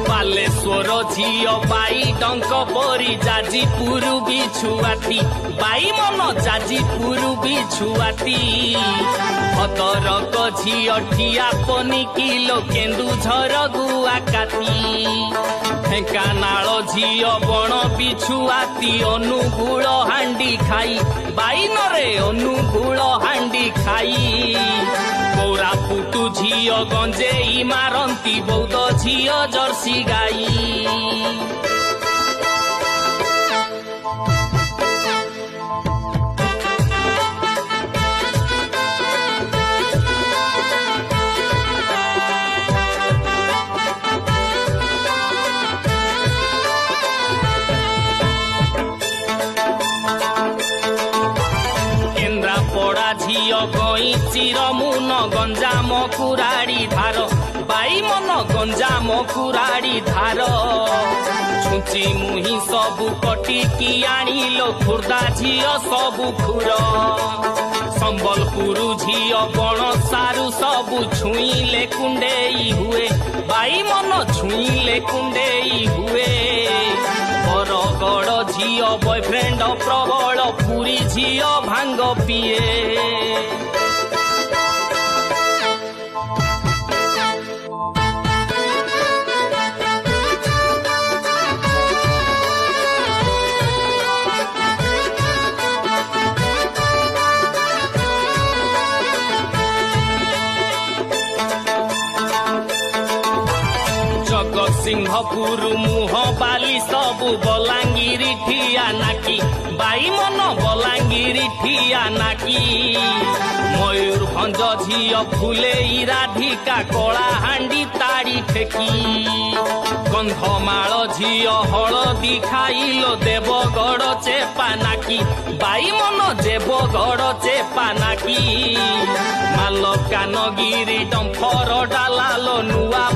बालेश्वर झील बाई डंक परी जाजीपुर भी छुआती बाई मन जाजीपुर भी छुआती भद्रक झील ठिया पनी किलो केन्दुझर गुआकाती ढेंकानाल झील बण बिछुआती अनुगुल हांडी खाई बाई नरे अनुगुल हांडी खाई कोरापुटु झील गंजेई मारंती बौद्ध झील जर्सी गाई केन्द्रापड़ा झील गई चिरमुन गंजाम कुराड़ी धार बाई मन गंजाम कुराड़ी धार छुची मुही सबु कटिकी आनिलो खुर्दा झील सबु खुर संबलपुर झील बण सारू सबु छुईले कुंडेई हुए बाई मन छुईले कुंडेई हुए बरगड़ झील बॉयफ्रेंड प्रबल पुरी झील भांग पिए सिंहपुर मुह बाली सबु बलांगीर ठिया नाकी बाई मन बलांगीर ठिया नाकी मयूरभंज झील फुले राधिका कला हांडी ताड़ी ठेकी कंधमाल झील हलदी खाइलो देवगढ़ चेपा नाकी बाई मन देवगढ़ चेपा नाकी मालकानगिरी डंफर डालालो नुआ